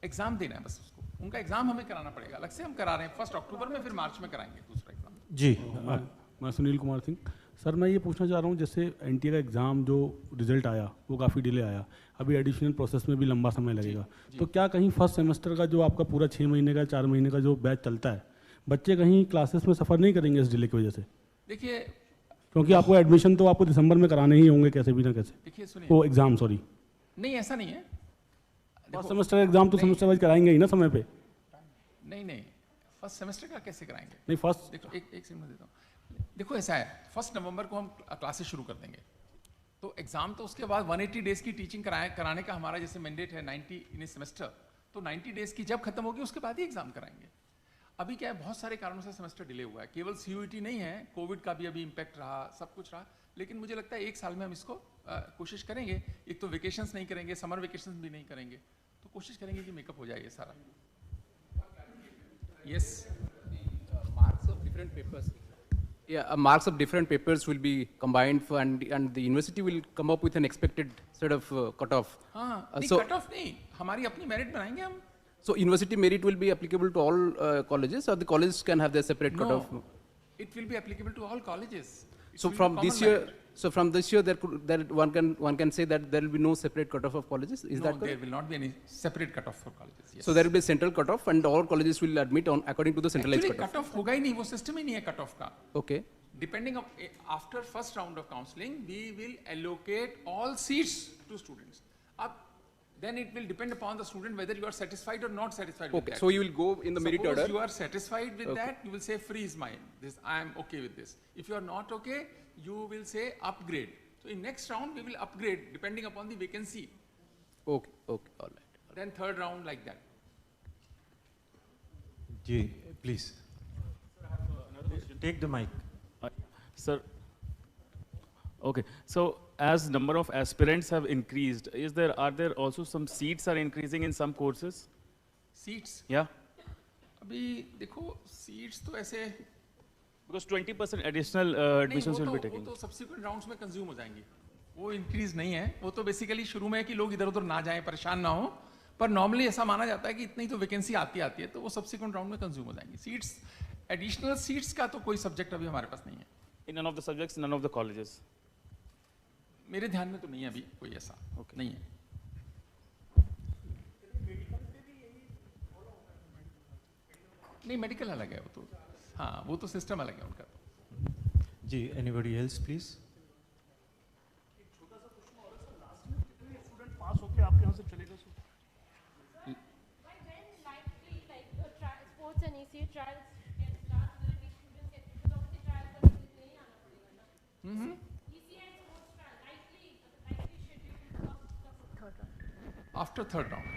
एग्जाम देना है बस उसको, उनका एग्जाम हमें कराना पड़ेगा, अलग से हम करा रहे हैं 1 अक्टूबर में, फिर मार्च में कराएंगे दूसरा एग्जाम। जी मैं सुनील कुमार सिंह। सर मैं ये पूछना चाह रहा हूँ, जैसे एनटीए का एग्ज़ाम जो रिजल्ट आया वो काफ़ी डिले आया, अभी एडिशनल प्रोसेस में भी लंबा समय लगेगा, तो क्या कहीं फर्स्ट सेमेस्टर का जो आपका पूरा 6 महीने का 4 महीने का जो बैच चलता है, बच्चे कहीं क्लासेस में सफ़र नहीं करेंगे इस डिले की वजह से? देखिए, क्योंकि आपको एडमिशन तो आपको दिसंबर में कराने ही होंगे कैसे भी ना कैसे। देखिए सुनिए, वो एग्ज़ाम सॉरी नहीं ऐसा नहीं है, फर्स्ट सेमेस्टर एग्जाम तो सेमेस्टर वाइज कराएंगे ही ना समय पे। नहीं फर्स्ट सेमेस्टर का कैसे कराएंगे? नहीं फर्स्ट देखो एक सेकंड देता हूँ। देखो ऐसा है, 1 नवंबर को हम क्लासेस शुरू कर देंगे, तो एग्जाम तो उसके बाद 180 डेज की टीचिंग कराने का हमारा जैसे मैंडेट है 90 इन ए सेमेस्टर, तो 90 डेज की जब खत्म होगी उसके बाद ही एग्जाम कराएंगे। अभी क्या है, बहुत सारे कारणों से सेमेस्टर डिले हुआ है, केवल सीयूईटी नहीं है, कोविड का भी अभी इम्पैक्ट रहा, सब कुछ रहा, लेकिन मुझे लगता है 1 साल में हम इसको कोशिश करेंगे। एक तो वेकेशंस नहीं करेंगे, समर वेकेशंस भी नहीं करेंगे, तो कोशिश करेंगे कि मेकअप हो जाए ये सारा। Yes, marks of different papers. Yeah, marks of different papers will be combined for, and the university will come up with an expected sort of cutoff. हाँ, So cutoff नहीं, हमारी अपनी मेरिट बनाएंगे हम। So university merit will be applicable to all colleges, or the colleges can have their separate cutoff? No, it will be applicable to all colleges. So from this year, one can say that there will be no separate cutoff of colleges. Is that correct? No, there will not be any separate cutoff for colleges. Yes. So there will be a central cutoff, and all colleges will admit on according to the centralized Actually, cutoff. cutoff होगा ही नहीं, वो system ही नहीं है cutoff का. Okay. Depending on after first round of counseling, we will allocate all seats to students. Then it will depend upon the student whether you are satisfied or not satisfied with that. So you will go in the merit order. Suppose you are satisfied with that, you will say free is mine. This I am okay with this. If you are not okay, you will say upgrade. So in next round we will upgrade depending upon the vacancy. Okay, all right. Then third round like that. Ji, please. Take the mic. Sir. Okay, so as number of aspirants have increased, are there also some seats are increasing in some courses? Seats? Yeah. अभी देखो seats तो ऐसे Because 20% additional admissions will be taken. वो तो subsequent rounds में consume हो जाएंगी, वो इंक्रीज नहीं है। वो तो बेसिकली शुरू में है कि लोग इधर उधर ना जाएं, परेशान ना हो, पर नॉर्मली ऐसा माना जाता है कि इतनी तो वैकेंसी आती है, तो वो सब्सिक्वेंट राउंड में कंज्यूम हो जाएंगी। सीट्स, एडिशनल सीट्स का तो कोई सब्जेक्ट अभी हमारे पास नहीं है। In none of the subjects, none of the colleges. मेरे ध्यान में तो नहीं है अभी कोई ऐसा, नहीं है। नहीं, मेडिकल अलग है वो तो, हाँ वो तो सिस्टम अलग है उनका। जी, anybody else please. Student pass होके आपके यहाँ से चलेगा sir? sports and ECE trials get started, will be students get because of the trials but नहीं आना पड़ेगा ना। ECE and sports trial likely schedule After third round.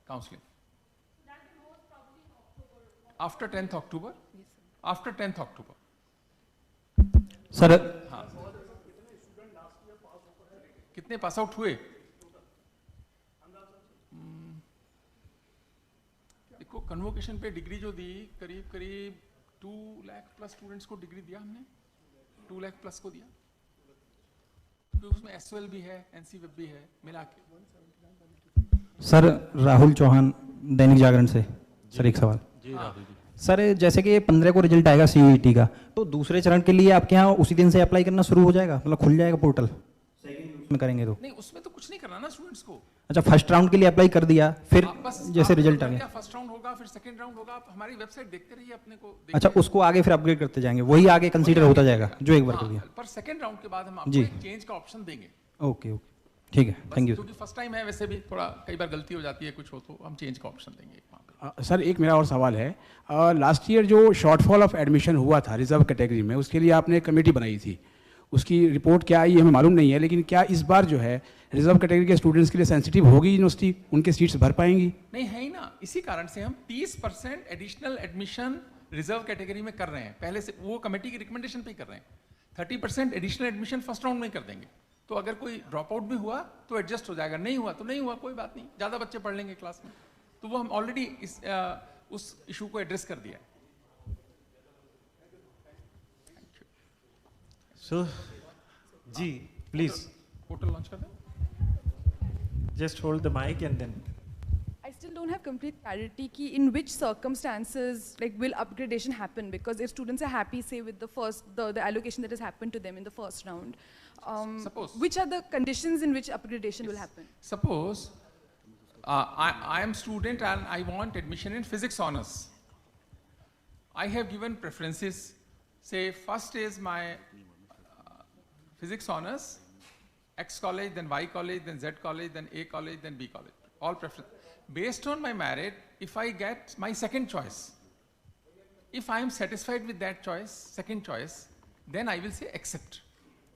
Counseling. After 10th October? After 10th October. Sir हाँ। कितने pass out हुए? देखो convocation पे degree जो दी करीब 2 लाख प्लस स्टूडेंट्स को डिग्री दिया हमने, 2 लाख प्लस को दिया, तो उसमें एसओएल भी है, एनसीवेब भी है, मिला के। सर राहुल चौहान दैनिक जागरण से सर एक सवाल। जी राहुल जी। सर जैसे कि 15 को रिजल्ट आएगा सीयूईटी का, तो दूसरे चरण के लिए आपके यहाँ उसी दिन से अप्लाई करना शुरू हो जाएगा, मतलब खुल जाएगा पोर्टल में करेंगे तो? नहीं, उसमें तो कुछ नहीं करना ना स्टूडेंट्स को। अच्छा, फर्स्ट राउंड के लिए अप्लाई कर दिया, फिर जैसे रिजल्ट आ गया फर्स्ट राउंड होगा, फिर सेकंड राउंड होगा, आप हमारी वेबसाइट देखते रहिए, अपने को अच्छा, उसको आगे फिर अपग्रेड करते जाएंगे, वही आगे कंसीडर होता जाएगा जो एक बार कर दिया। पर सेकंड राउंड के बाद हम आपको एक चेंज का ऑप्शन देंगे। ओके ओके, ठीक है, थैंक यू। क्योंकि फर्स्ट टाइम है, वैसे भी थोड़ा कई बार गलती हो जाती है, कुछ हो तो हम चेंज का ऑप्शन देंगे। सर एक मेरा और सवाल है, लास्ट ईयर जो शॉर्टफॉल ऑफ एडमिशन हुआ था रिजर्व कैटेगरी में, उसके लिए आपने कमेटी बनाई थी, उसकी रिपोर्ट क्या आई हमें मालूम नहीं है, लेकिन क्या इस बार जो है रिजर्व कैटेगरी के स्टूडेंट्स के लिए सेंसिटिव होगी यूनिवर्सिटी, उनके सीट्स भर पाएंगी? नहीं है ही ना, इसी कारण से हम 30% एडिशनल एडमिशन रिजर्व कैटेगरी में कर रहे हैं, पहले से वो कमेटी की रिकमेंडेशन पे ही कर रहे हैं। 30% एडिशनल एडमिशन फर्स्ट राउंड में कर देंगे, तो अगर कोई ड्रॉप आउट भी हुआ तो एडजस्ट हो जाएगा, नहीं हुआ तो नहीं हुआ, कोई बात नहीं, ज़्यादा बच्चे पढ़ लेंगे क्लास में, तो वो हम ऑलरेडी उस इशू को एड्रेस कर दिया है। सो जी प्लीज पोर्टल लॉन्च कर दें। Just hold the mic and then. I still don't have complete clarity ki in which circumstances like will upgradation happen, because if students are happy say with the allocation that has happened to them in the first round, Suppose which are the conditions in which upgradation will happen? Suppose I am student and I want admission in physics honors. I have given preferences, say first is my physics honors, X college, then Y college, then Z college, then A college, then B college, all preference. Based on my merit, if I get my second choice, if I am satisfied with that choice, second choice, then I will say accept,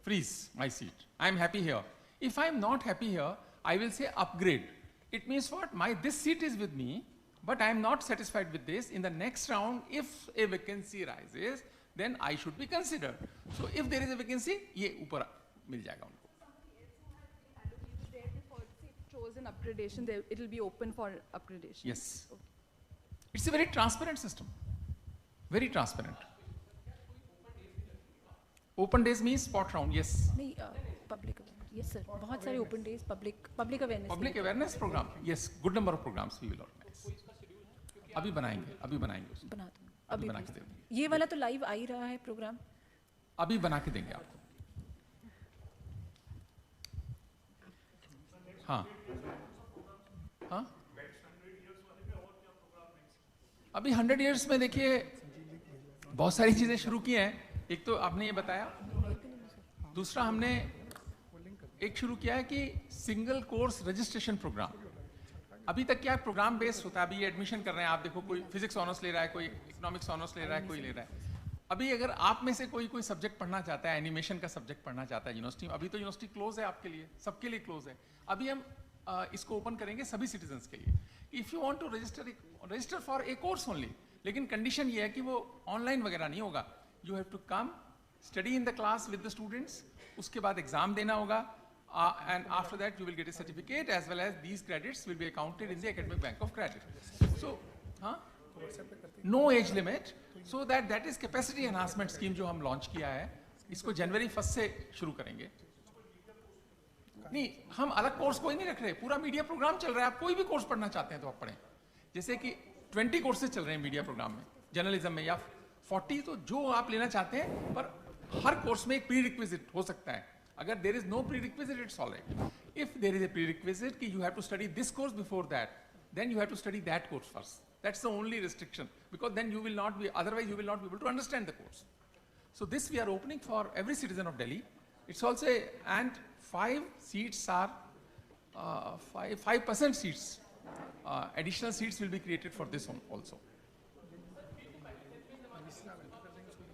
freeze my seat. I am happy here. If I am not happy here, I will say upgrade. It means what? This seat is with me, but I am not satisfied with this. In the next round, if a vacancy rises, then I should be considered. So if there is a vacancy, ये ऊपर मिल जाएगा उनको। Chosen upgradation, it will be open for upgradation. Yes. Okay. It's a very transparent system. Very transparent. Open days means spot round. Yes. नहीं, public yes sir, बहुत सारे open days, public awareness. Public awareness program. Yes, good number of programs we will organize. अभी बनाएंगे उसको। बना दूँ, अभी बना के देंगे। ये वाला तो लाइव आ ही रहा है प्रोग्राम। अभी बना के देंगे आपको। हाँ हाँ, अभी 100 इयर्स में देखिए बहुत सारी चीजें शुरू की हैं। एक तो आपने ये बताया, दूसरा हमने एक शुरू किया है कि सिंगल कोर्स रजिस्ट्रेशन प्रोग्राम। अभी तक क्या प्रोग्राम बेस्ड होता है, अभी ये एडमिशन कर रहे हैं आप, देखो कोई फिजिक्स ऑनर्स ले रहा है, कोई इकोनॉमिक्स ऑनर्स ले रहा है, कोई ले रहा है। अभी अगर आप में से कोई सब्जेक्ट पढ़ना चाहता है, एनिमेशन का सब्जेक्ट पढ़ना चाहता है यूनिवर्सिटी में, अभी तो यूनिवर्सिटी क्लोज है आपके लिए, सबके लिए क्लोज है। अभी हम इसको ओपन करेंगे सभी सिटीजन्स के लिए। If you want to register for a course only, लेकिन कंडीशन ये है कि वो ऑनलाइन वगैरह नहीं होगा। You have to come study in the class with the students, उसके बाद एग्जाम देना होगा, And after that, you will get a certificate as well as these credits will be accounted in the Academic Bank of Credit. So, no age limit. So that is capacity enhancement scheme जो हम launch किया है. इसको January 1st से शुरू करेंगे. नहीं, हम अलग कोर्स कोई नहीं रख रहे. पूरा मीडिया प्रोग्राम चल रहा है. आप कोई भी कोर्स पढ़ना चाहते हैं तो आप पढ़ें. जैसे कि 20 कोर्सेज चल रहे हैं मीडिया प्रोग्राम में, जर्नलिज्म में, या 40, तो जो आप लेना चाहते हैं, पर हर कोर्स में एक प्री रिक्विजिट हो सकता है. अगर there is no prerequisite, it's alright. If there is a prerequisite कि you have to study this course before that, then you have to study that course first. That's the only restriction, because then you will not be, otherwise you will not be able to understand the course. So this we are opening for every citizen of Delhi. It's also, and 5 seats are, 5% seats, additional seats will be created for this one also.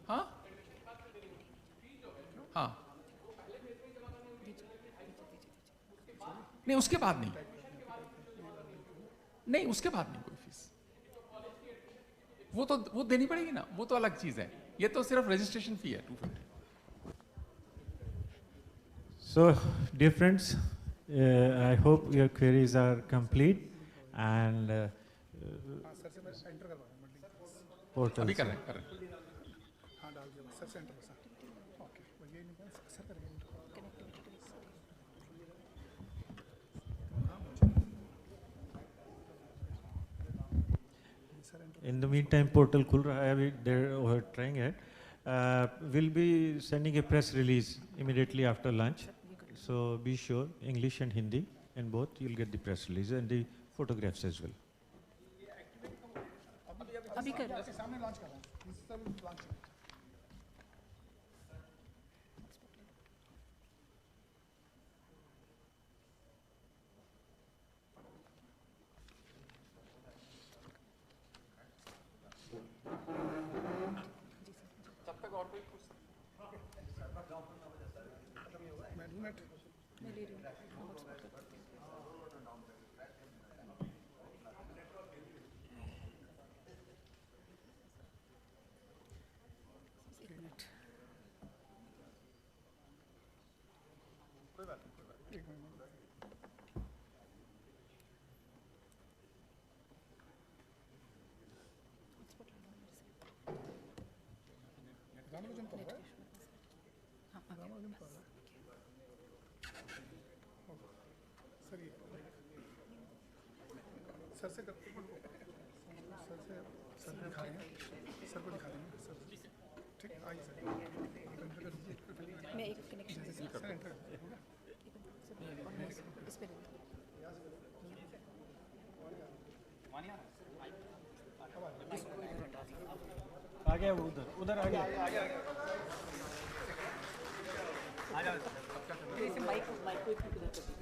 हाँ? हाँ. नहीं, उसके बाद नहीं. नहीं, उसके बाद नहीं कोई फीस. वो देनी पड़ेगी ना, वो तो अलग चीज है. ये तो सिर्फ रजिस्ट्रेशन फी है 250. So, dear friends, I hope your queries are complete and portal. अभी कर रहे हैं. In the meantime, portal खुल रहा है. They're trying it. We'll be sending a press release immediately after lunch. So be sure, English and Hindi, and both you'll get the press release and the photographs as well. अभी कर रहे हैं. सामने launch कर रहे हैं. सब launch. Sir से करते हैं, सर दिखा देंगे, सर को दिखा देंगे सर. ठीक है, आइए सर. मैं एक कनेक्शन सर एंटर इस पे आ गया वो उधर आ गया. आ जाओ. जैसे माइक को इधर कर दीजिए.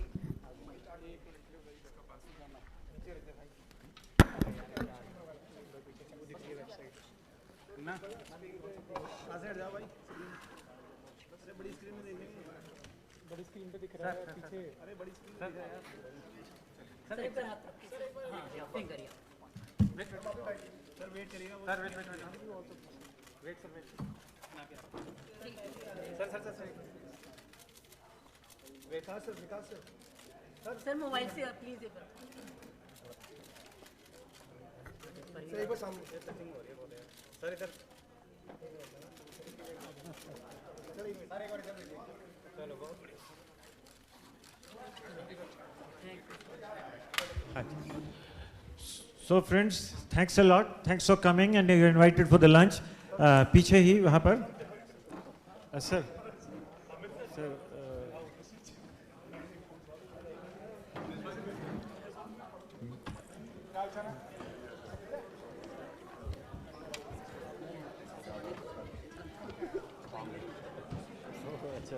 ना आगे जाओ भाई. अरे बड़ी स्क्रीन में देखेंगे. बड़ी स्क्रीन पे दिख रहा है पीछे. अरे बड़ी स्क्रीन दिख रहा है. सर एक बार हाथ रखिए. हां पिंग करिए. सर वेट करिएगा. सर वेट सर वेट विकास सर सर मोबाइल से प्लीज एक बार. सर एक बार सामने टचिंग हो रही है. बोले सर इधर. सर एक बार इधर देखिए. चलो बहुत बढ़िया. So friends, thanks a lot. Thanks for coming, and you're invited for the lunch. पीछे ही वहाँ पर. सर. सर. अच्छा.